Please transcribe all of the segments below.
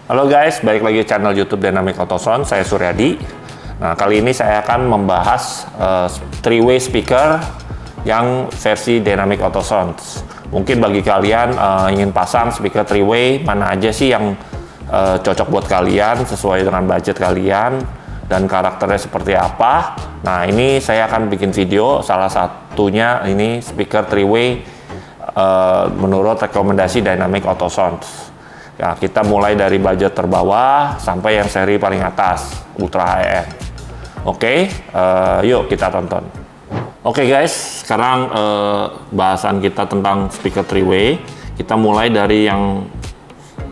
Halo guys, balik lagi channel YouTube Dynamic Auto Sound. Saya Suryadi. Nah, kali ini saya akan membahas three-way speaker yang versi Dynamic Auto Sound. Mungkin bagi kalian ingin pasang speaker three-way, mana aja sih yang cocok buat kalian sesuai dengan budget kalian dan karakternya seperti apa. Nah, ini saya akan bikin video, salah satunya ini speaker three-way menurut rekomendasi Dynamic Auto Sound. Ya, kita mulai dari budget terbawah sampai yang seri paling atas, ultra high-end. Oke, yuk kita tonton. Oke guys, sekarang bahasan kita tentang speaker three-way. Kita mulai dari yang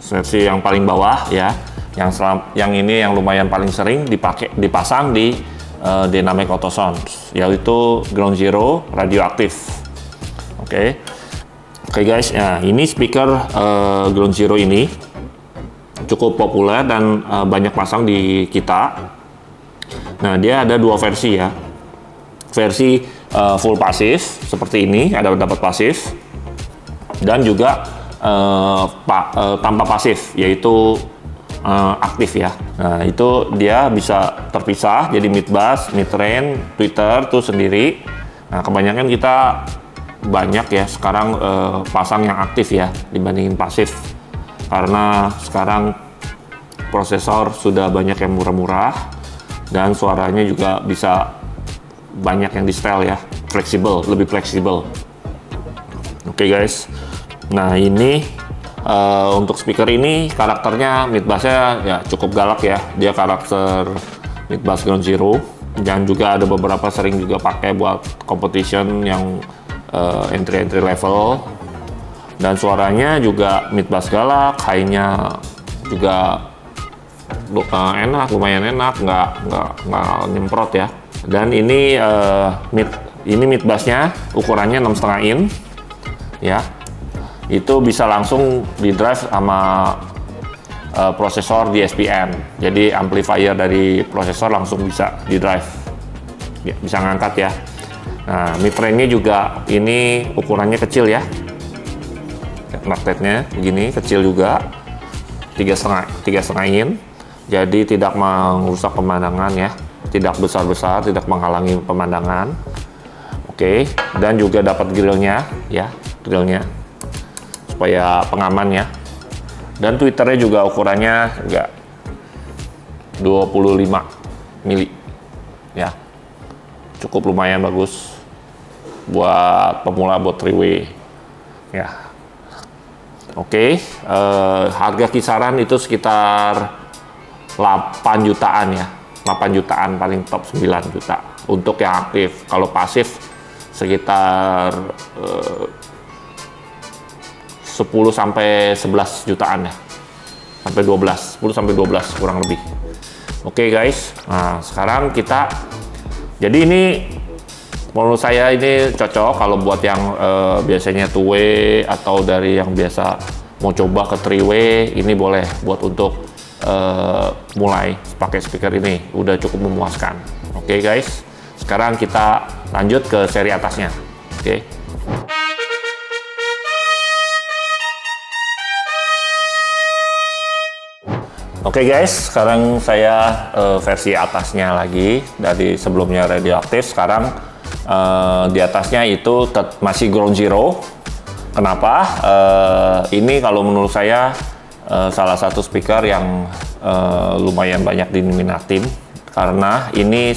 versi yang paling bawah ya, yang ini yang lumayan paling sering dipasang di Dynamic Auto Sound, yaitu Ground Zero radioaktif. Oke guys, ya ini speaker Ground Zero ini cukup populer dan banyak pasang di kita. Nah, dia ada dua versi ya. Versi full pasif seperti ini, ada dapat pasif, dan juga tanpa pasif, yaitu aktif ya. Nah, itu dia bisa terpisah jadi mid bass, mid range, tweeter tuh sendiri. Nah, kebanyakan kita banyak ya sekarang pasang yang aktif ya dibandingin pasif, karena sekarang prosesor sudah banyak yang murah-murah dan suaranya juga bisa banyak yang di style ya, fleksibel, lebih fleksibel. Oke guys, nah ini untuk speaker ini karakternya mid bassnya ya cukup galak ya, dia karakter mid bass Ground Zero, dan juga ada beberapa sering juga pakai buat competition yang entry level, dan suaranya juga mid bass galak, high-nya juga enak, lumayan enak, nggak nyemprot ya. Dan ini mid bassnya ukurannya 6,5 in ya, itu bisa langsung di drive sama prosesor DSP-M, jadi amplifier dari prosesor langsung bisa di drive ya, bisa ngangkat ya. Nah, mid range-nya juga ini ukurannya kecil ya, magnetnya begini kecil juga, 3,5 in, jadi tidak merusak pemandangan ya, tidak besar-besar, tidak menghalangi pemandangan. Oke, dan juga dapat grillnya ya, grillnya supaya pengaman ya, dan tweeternya juga ukurannya enggak 25 mili ya, cukup lumayan bagus buat pemula, buat three-way ya. Oke, harga kisaran itu sekitar 8 jutaan ya, 8 jutaan paling top, 9 juta untuk yang aktif. Kalau pasif sekitar 10 sampai 11 jutaan ya, sampai 12, 10 sampai 12 kurang lebih. Oke guys, nah sekarang kita, jadi ini menurut saya ini cocok kalau buat yang biasanya two-way atau dari yang biasa mau coba ke three-way, ini boleh buat untuk mulai pakai speaker ini, udah cukup memuaskan. Oke guys, sekarang kita lanjut ke seri atasnya. Oke guys, sekarang saya versi atasnya lagi, dari sebelumnya radioaktif, sekarang di atasnya itu masih Ground Zero. Kenapa? Ini kalau menurut saya salah satu speaker yang lumayan banyak diminatin, karena ini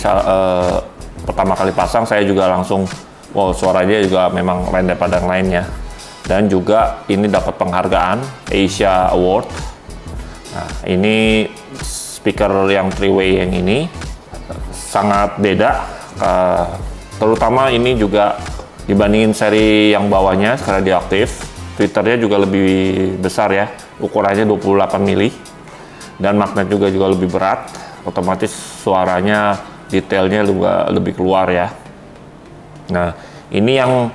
pertama kali pasang saya juga langsung wow, suaranya juga memang lain daripada yang lainnya, dan juga ini dapat penghargaan Asia Award. Nah, ini speaker yang three-way yang ini sangat beda, terutama ini juga dibandingin seri yang bawahnya radioaktif, tweeternya juga lebih besar ya, ukurannya 28 mili, dan magnet juga lebih berat, otomatis suaranya detailnya juga lebih keluar ya. Nah, ini yang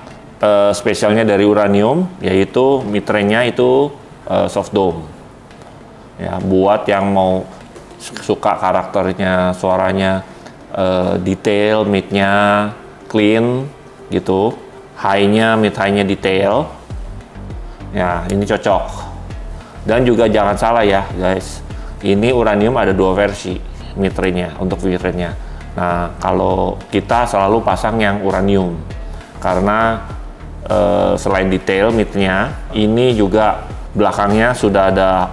spesialnya dari uranium, yaitu mid range-nya itu soft dome ya, buat yang mau suka karakternya suaranya detail, mid-nya clean gitu, mid high-nya detail ya, ini cocok. Dan juga jangan salah ya guys, ini uranium ada dua versi midrange-nya untuk midrange-nya. Nah, kalau kita selalu pasang yang uranium karena selain detail midnya, ini juga belakangnya sudah ada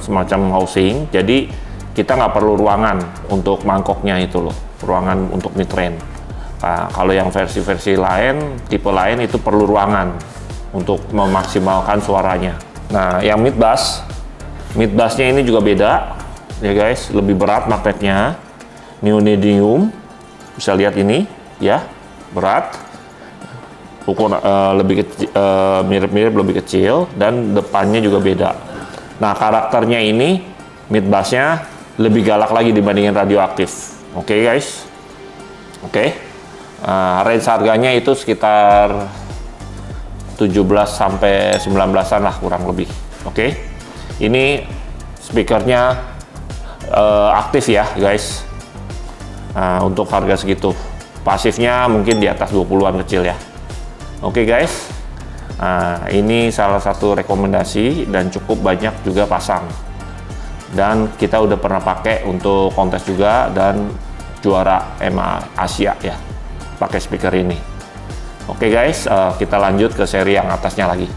semacam housing, jadi kita nggak perlu ruangan untuk mangkoknya itu loh, ruangan untuk midrange. Nah, kalau yang versi-versi lain, tipe lain itu perlu ruangan untuk memaksimalkan suaranya. Nah, yang mid bassnya ini juga beda ya guys, lebih berat magnetnya, neodymium, bisa lihat ini ya, berat. Lebih kecil, mirip-mirip lebih kecil, dan depannya juga beda. Nah, karakternya ini mid bassnya lebih galak lagi dibandingin radioaktif. Oke guys, oke. Range harganya itu sekitar 17 sampai 19-an lah kurang lebih. Oke. Ini speakernya aktif ya guys. Untuk harga segitu. Pasifnya mungkin di atas 20-an kecil ya. Oke guys, ini salah satu rekomendasi dan cukup banyak juga pasang. Dan kita udah pernah pakai untuk kontes juga dan juara EMA Asia ya, pakai speaker ini. Oke guys, kita lanjut ke seri yang atasnya lagi.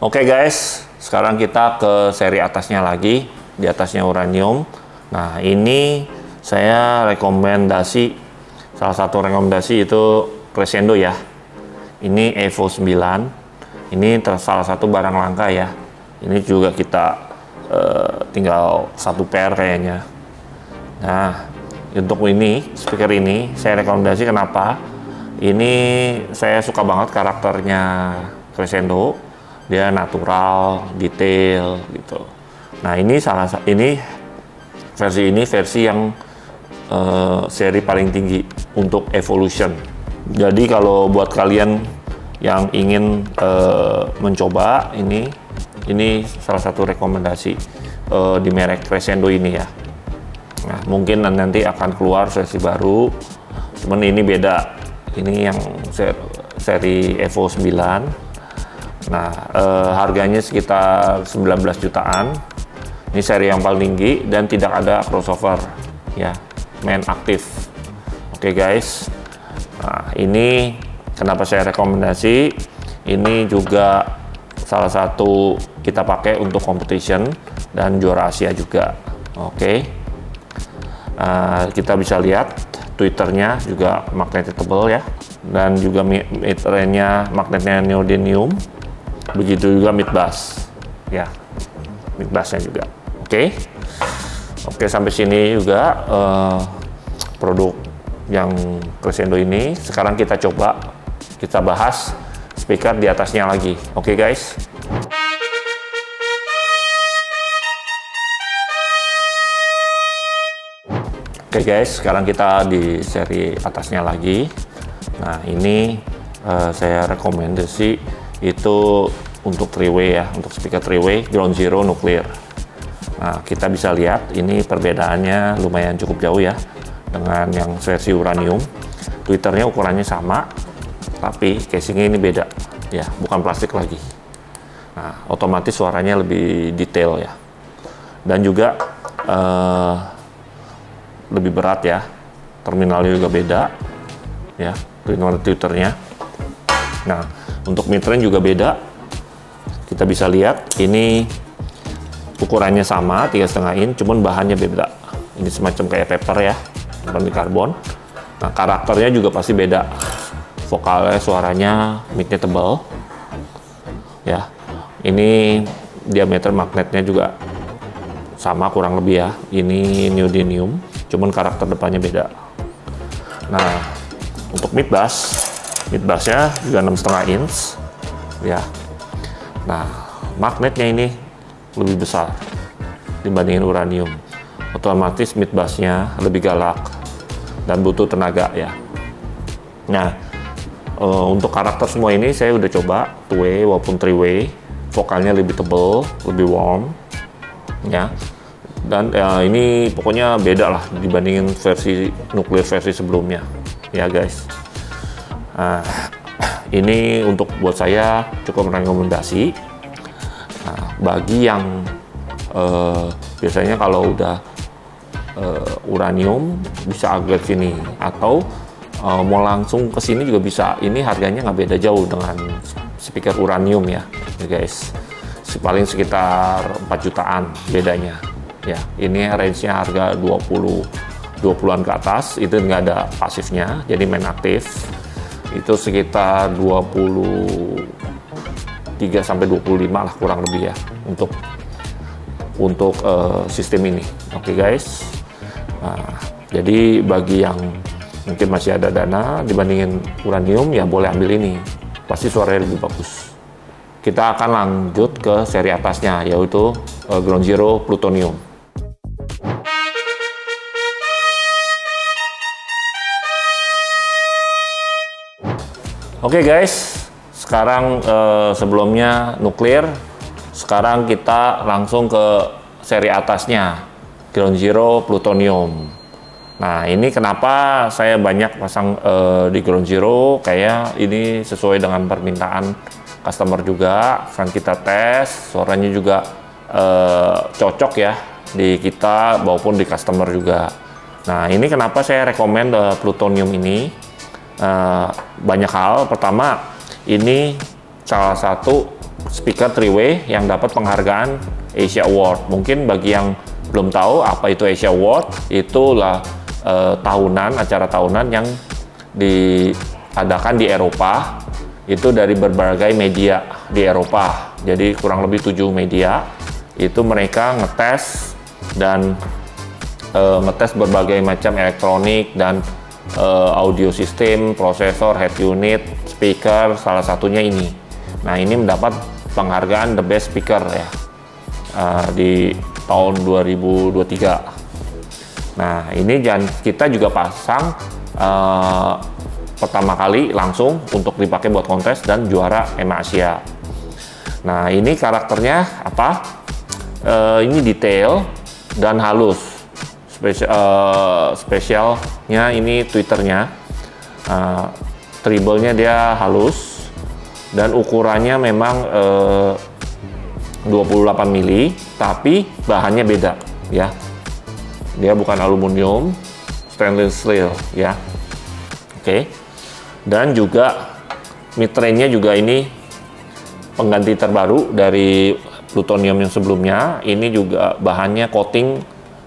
Oke guys, sekarang kita ke seri atasnya lagi, di atasnya uranium. Nah, ini saya rekomendasi, salah satu rekomendasi itu Crescendo ya. Ini Evo 9. Ini salah satu barang langka ya. Ini juga kita tinggal satu pair kayaknya. Nah, untuk ini, speaker ini, saya rekomendasi kenapa? Ini saya suka banget karakternya Crescendo. Dia natural, detail gitu. Nah, ini versi yang seri paling tinggi untuk Evolution. Jadi kalau buat kalian yang ingin mencoba ini salah satu rekomendasi di merek Crescendo ini ya. Nah, mungkin nanti akan keluar versi baru, cuman ini beda. Ini yang seri Evo 9. Nah, harganya sekitar 19 jutaan. Ini seri yang paling tinggi dan tidak ada crossover ya, main aktif. Oke guys, nah ini kenapa saya rekomendasi. Ini juga salah satu kita pakai untuk competition dan juara Asia juga. Oke, kita bisa lihat tweeternya juga magnetnya tebal ya, dan juga midrange-nya magnetnya neodymium. Begitu juga mid bass ya, mid bassnya juga. Oke, sampai sini juga produk yang Crescendo ini. Sekarang kita bahas speaker di atasnya lagi. Oke guys. Oke guys, sekarang kita di seri atasnya lagi. Nah, ini saya rekomendasi itu untuk 3-way ya, untuk speaker 3-way Ground Zero Nuclear. Nah, kita bisa lihat ini perbedaannya lumayan cukup jauh ya dengan yang versi uranium. Tweeternya ukurannya sama, tapi casingnya ini beda ya, bukan plastik lagi. Nah, otomatis suaranya lebih detail ya, dan juga lebih berat ya. Terminalnya juga beda ya, terminal tweeternya. Nah, untuk midrange juga beda. Kita bisa lihat ini ukurannya sama 3,5 in, cuman bahannya beda. Ini semacam kayak paper ya, bukan karbon. Nah, karakternya juga pasti beda. Vokalnya, suaranya, midnya tebal. Ya, ini diameter magnetnya juga sama kurang lebih ya. Ini neodymium, cuman karakter depannya beda. Nah, untuk mid bassnya juga 6,5 inch ya. Nah, magnetnya ini lebih besar dibandingin uranium. Otomatis mid bassnya lebih galak dan butuh tenaga ya. Nah, untuk karakter semua ini saya udah coba 2-way walaupun 3-way. Vokalnya lebih tebal, lebih warm ya. Dan ini pokoknya beda lah dibandingin versi nuklir versi sebelumnya ya guys. ini untuk buat saya cukup rekomendasi. Nah, bagi yang biasanya kalau udah uranium bisa agak sini, atau mau langsung ke sini juga bisa. Ini harganya nggak beda jauh dengan speaker uranium ya guys. Paling sekitar 4 jutaan bedanya. Ya, ini range-nya harga 20-an ke atas, itu nggak ada pasifnya, jadi main aktif. Itu sekitar 23 sampai 25 lah kurang lebih ya untuk sistem ini. Oke guys. Nah, jadi bagi yang mungkin masih ada dana dibandingin uranium, ya boleh ambil ini. Pasti suaranya lebih bagus. Kita akan lanjut ke seri atasnya, yaitu Ground Zero Plutonium. Oke guys, sekarang sebelumnya nuklir, sekarang kita langsung ke seri atasnya, Ground Zero Plutonium. Nah, ini kenapa saya banyak pasang di Ground Zero, kayak ini sesuai dengan permintaan customer juga. Kan kita tes, suaranya juga cocok ya di kita maupun di customer juga. Nah, ini kenapa saya rekomend Plutonium ini. Banyak hal. Pertama, ini salah satu speaker 3-way yang dapat penghargaan Asia Award. Mungkin bagi yang belum tahu apa itu Asia Award, itulah acara tahunan yang diadakan di Eropa, itu dari berbagai media di Eropa. Jadi kurang lebih 7 media itu mereka ngetes dan ngetes berbagai macam elektronik dan audio system, prosesor, head unit, speaker, salah satunya ini. Nah, ini mendapat penghargaan the best speaker ya di tahun 2023. Nah, ini kita juga pasang pertama kali langsung untuk dipakai buat kontes dan juara EMA Asia. Nah, ini karakternya apa? Ini detail dan halus. Spesialnya ini tweeternya, treble-nya dia halus dan ukurannya memang 28 mili, tapi bahannya beda ya. Dia bukan aluminium, stainless steel ya. Oke. Dan juga mid-range-nya juga ini pengganti terbaru dari plutonium yang sebelumnya. Ini juga bahannya coating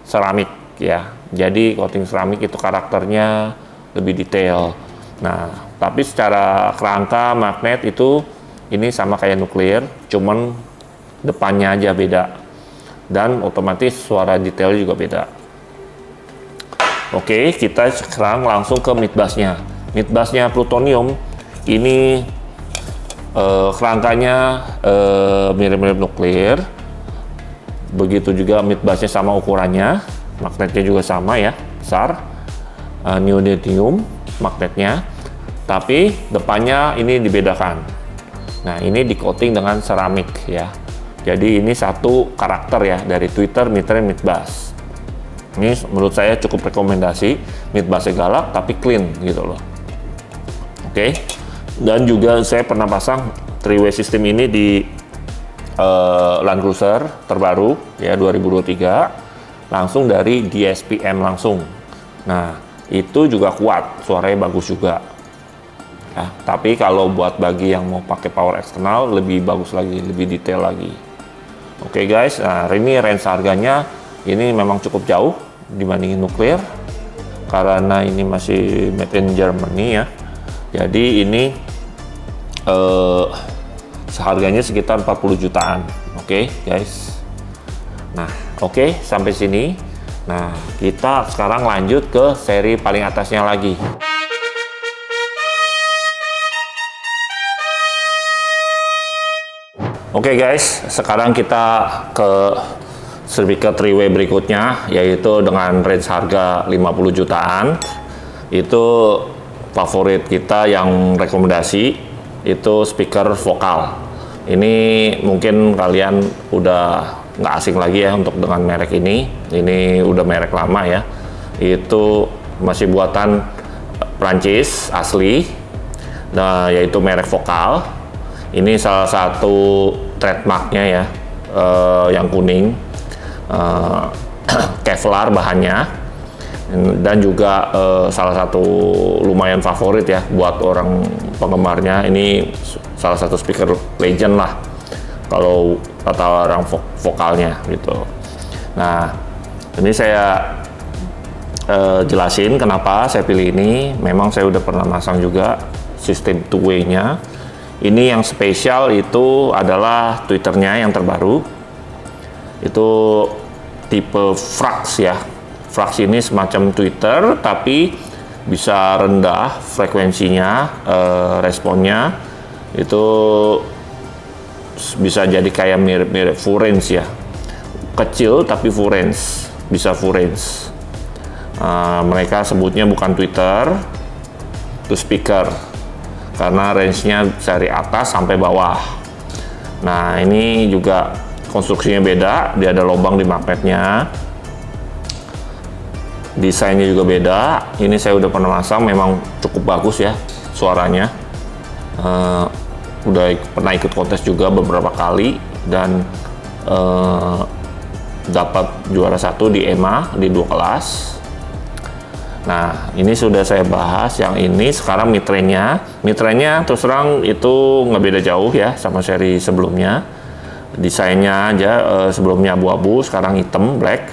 seramik ya. Jadi coating seramik itu karakternya lebih detail. Nah, tapi secara kerangka magnet itu ini sama kayak nuklir, cuman depannya aja beda. Dan otomatis suara detailnya juga beda. Oke, kita sekarang langsung ke mid bass-nya. Mid bass-nya plutonium ini kerangkanya mirip-mirip nuklir. Begitu juga mid bass-nya sama ukurannya, magnetnya juga sama ya, besar. Neodymium magnetnya, tapi depannya ini dibedakan. Nah, ini di coating dengan seramik ya. Jadi ini satu karakter ya dari tweeter, mid-range, mid bass. Ini menurut saya cukup rekomendasi, mid bass-nya galak tapi clean gitu loh. Oke. Dan juga saya pernah pasang 3-way system ini di Land Cruiser terbaru ya 2023, langsung dari DSPM langsung. Nah, itu juga kuat, suaranya bagus juga. Ya, tapi kalau buat bagi yang mau pakai power eksternal lebih bagus lagi, lebih detail lagi. Oke guys, nah ini range harganya ini memang cukup jauh dibandingin nuklir karena ini masih made in Germany ya. Jadi ini seharganya sekitar 40 jutaan. Oke guys. Nah, oke, sampai sini. Nah, kita sekarang lanjut ke seri paling atasnya lagi. Oke guys, sekarang kita ke speaker 3-way berikutnya, yaitu dengan range harga 50 jutaan. Itu favorit kita yang rekomendasi, itu speaker vokal. Ini mungkin kalian udah nggak asing lagi ya untuk dengan merek ini. Ini udah merek lama ya. Itu masih buatan Prancis asli. Nah, yaitu merek Vokal. Ini salah satu trademarknya ya, yang kuning, Kevlar bahannya, dan juga salah satu lumayan favorit ya buat orang penggemarnya. Ini salah satu speaker legend lah kalau kata orang vokalnya gitu. Nah, ini saya jelasin kenapa saya pilih ini. Memang saya udah pernah masang juga sistem two-way-nya. Ini yang spesial itu adalah tweeternya yang terbaru. Itu tipe Frax ya. Frax ini semacam tweeter tapi bisa rendah frekuensinya, responnya itu bisa jadi kayak mirip-mirip full range ya. Kecil tapi full range, bisa full range. Mereka sebutnya bukan tweeter, itu speaker. Karena range-nya dari atas sampai bawah. Nah, ini juga konstruksinya beda, dia ada lubang di magnetnya. Desainnya juga beda. Ini saya udah pernah masang, memang cukup bagus ya suaranya. Udah pernah ikut kontes juga beberapa kali dan dapat juara 1 di EMA di 2 kelas. Nah, ini sudah saya bahas. Yang ini sekarang midrange-nya. Midrange-nya terus terang itu nggak beda jauh ya sama seri sebelumnya. Desainnya aja sebelumnya abu-abu, sekarang hitam, black.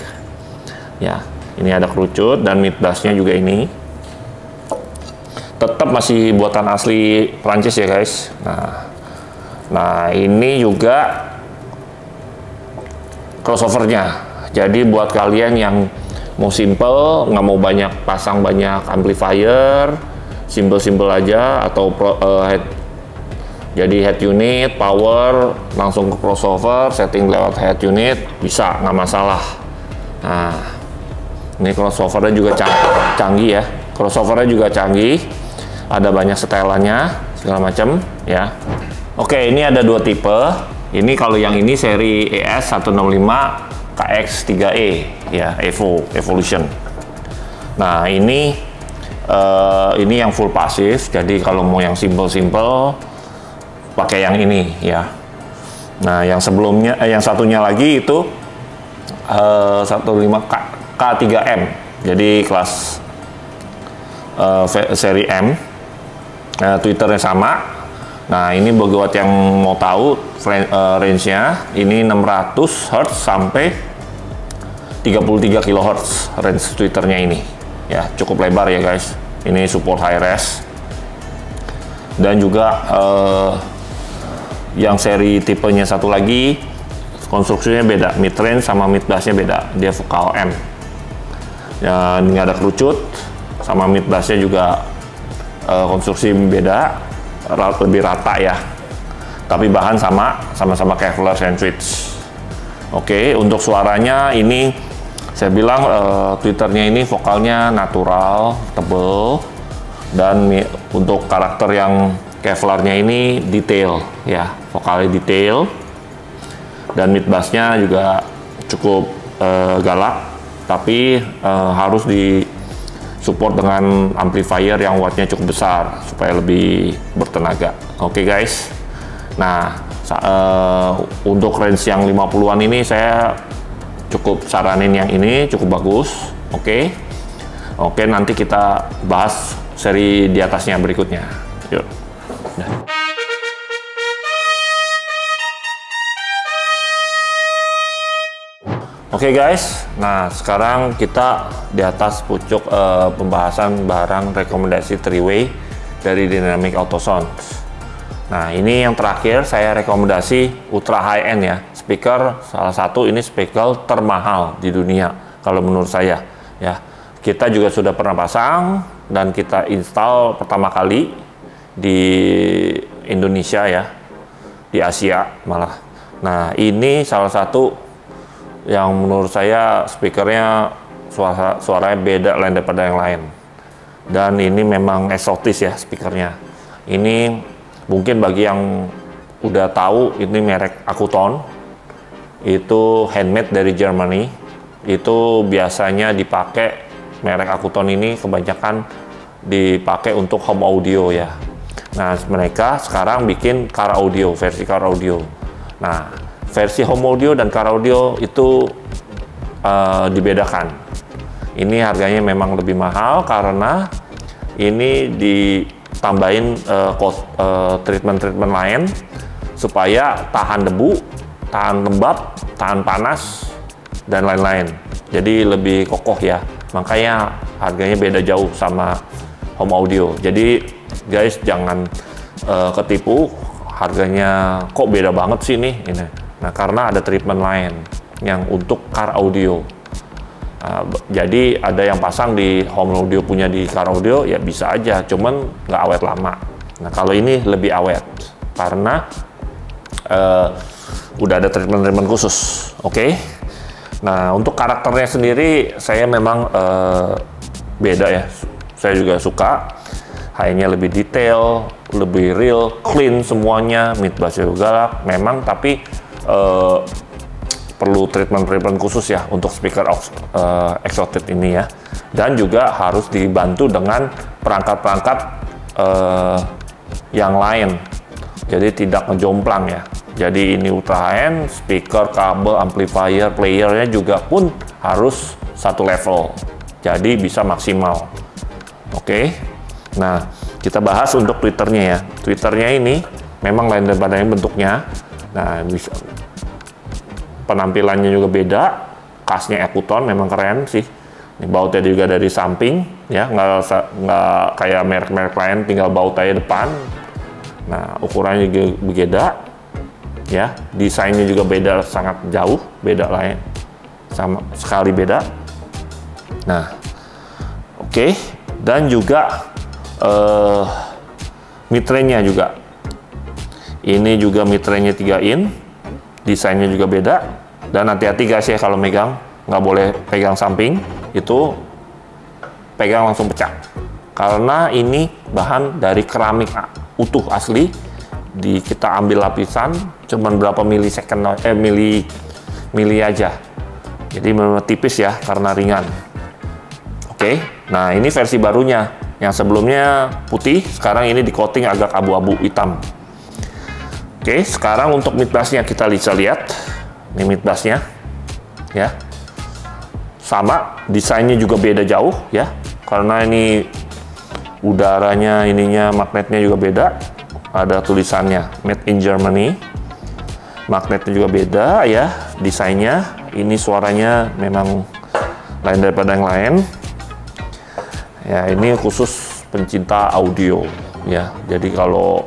Ya, ini ada kerucut dan mid bass-nya juga ini. Tetap masih buatan asli Prancis ya guys. Nah ini juga crossover-nya. Jadi buat kalian yang mau simple, nggak mau pasang banyak amplifier, simple aja, atau jadi head unit, power, langsung ke crossover, setting lewat head unit, bisa, nggak masalah. Nah, ini crossovernya juga canggih ya, crossovernya juga canggih, ada banyak setelannya, segala macam ya. Oke, ini ada 2 tipe. Ini kalau yang ini seri ES165 KX3E ya, Evolution. Nah, ini yang full pasif. Jadi kalau mau yang simple pakai yang ini ya. Nah, yang sebelumnya yang satunya lagi itu 15 K3M. Jadi kelas seri M. Twitternya sama. Nah, ini buat yang mau tahu range-nya, ini 600 Hz sampai 33 kHz range tweeternya ini. Ya, cukup lebar ya guys. Ini support high res. Dan juga yang seri tipenya satu lagi konstruksinya beda, mid range sama mid bass-nya beda. Dia vokal M. Ya, ini ada kerucut, sama mid bass-nya juga konstruksi beda. Lebih rata ya, tapi bahan sama-sama Kevlar sandwich. Oke, untuk suaranya ini saya bilang tweeternya ini vokalnya natural, tebel, dan untuk karakter yang Kevlarnya ini detail ya, vokalnya detail, dan mid bassnya juga cukup galak, tapi harus di support dengan amplifier yang wattnya cukup besar supaya lebih bertenaga. Oke guys. Nah, untuk range yang 50-an ini saya cukup saranin yang ini, cukup bagus. Oke, nanti kita bahas seri di atasnya berikutnya. Yuk. Nah. Oke guys, nah sekarang kita di atas pucuk pembahasan barang rekomendasi 3-way dari Dynamic Auto Sound. Nah, ini yang terakhir saya rekomendasi ultra high end ya, speaker salah satu ini speaker termahal di dunia kalau menurut saya ya. Kita juga sudah pernah pasang dan kita install pertama kali di Indonesia ya, di Asia malah. Nah, ini salah satu yang menurut saya speakernya suaranya beda lain daripada yang lain, dan ini memang eksotis ya speakernya. Ini mungkin bagi yang udah tahu, ini merek Akuton, itu handmade dari Germany. Itu biasanya dipakai, merek Akuton ini kebanyakan dipakai untuk home audio ya. Nah, mereka sekarang bikin car audio, versi car audio. Nah, versi home audio dan car audio itu dibedakan. Ini harganya memang lebih mahal karena ini ditambahin treatment-treatment lain supaya tahan debu, tahan lembab, tahan panas, dan lain-lain. Jadi lebih kokoh ya. Makanya harganya beda jauh sama home audio. Jadi guys, jangan ketipu, harganya kok beda banget sih nih ini. Nah, karena ada treatment lain yang untuk car audio. Jadi ada yang pasang di home audio punya di car audio ya bisa aja, cuman nggak awet lama. Nah, kalau ini lebih awet karena udah ada treatment khusus. Oke. Nah, untuk karakternya sendiri saya memang beda ya. Saya juga suka. High-nya lebih detail, lebih real, clean semuanya, mid bass-nya juga galak memang, tapi perlu treatment khusus ya untuk speaker exotic ini ya. Dan juga harus dibantu dengan perangkat-perangkat yang lain. Jadi tidak ngejomplang ya. Jadi ini ultra high-end, speaker, kabel, amplifier, playernya juga pun harus satu level. Jadi bisa maksimal. Oke. Nah, kita bahas untuk tweeternya ya. Tweeternya ini memang lain daripada yang bentuknya. Nah, bisa penampilannya juga beda. Kasnya Ekuton memang keren sih. Ini bautnya juga dari samping ya, nggak kayak merek-merek lain tinggal baut aja depan. Nah, ukurannya juga berbeda ya. Desainnya juga beda, sangat jauh beda lain, sama sekali beda. Nah, oke. Dan juga mid-range-nya juga. Ini juga mid-range-nya 3 in. Desainnya juga beda. Dan hati-hati guys ya kalau megang, nggak boleh pegang samping, itu pegang langsung pecah. Karena ini bahan dari keramik utuh asli. Kita ambil lapisan cuman berapa milisecond, mili aja. Jadi memang tipis ya karena ringan. Oke. Nah, ini versi barunya. Yang sebelumnya putih, sekarang ini di coating agak abu-abu hitam. Oke, sekarang untuk mid bass-nya kita bisa lihat. Ini mid bass-nya ya. Sama, desainnya juga beda jauh ya. Karena ini udaranya, ininya, magnetnya juga beda. Ada tulisannya Made in Germany. Magnetnya juga beda ya, desainnya. Ini suaranya memang lain daripada yang lain. Ya, ini khusus pencinta audio ya. Jadi kalau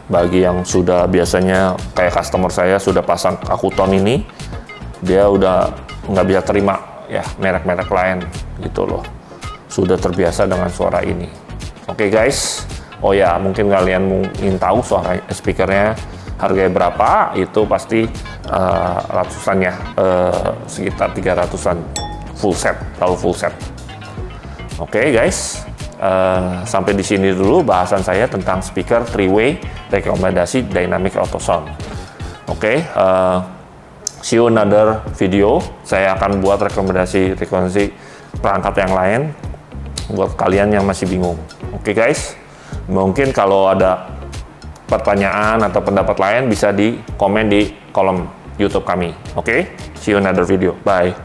bagi yang sudah biasanya kayak customer saya sudah pasang Ekuton ini, dia udah nggak bisa terima ya merek-merek lain gitu loh. Sudah terbiasa dengan suara ini. Oke guys. Oh ya, mungkin kalian ingin tahu suara speakernya harganya berapa? Itu pasti ratusan ya, sekitar 300-an full set, kalau full set. Oke guys, sampai di sini dulu bahasan saya tentang speaker 3-way rekomendasi Dynamic Auto Sound. Oke, see you another video. Saya akan buat rekomendasi perangkat yang lain buat kalian yang masih bingung. Oke guys, mungkin kalau ada pertanyaan atau pendapat lain bisa di komen di kolom YouTube kami. Oke, see you another video. Bye.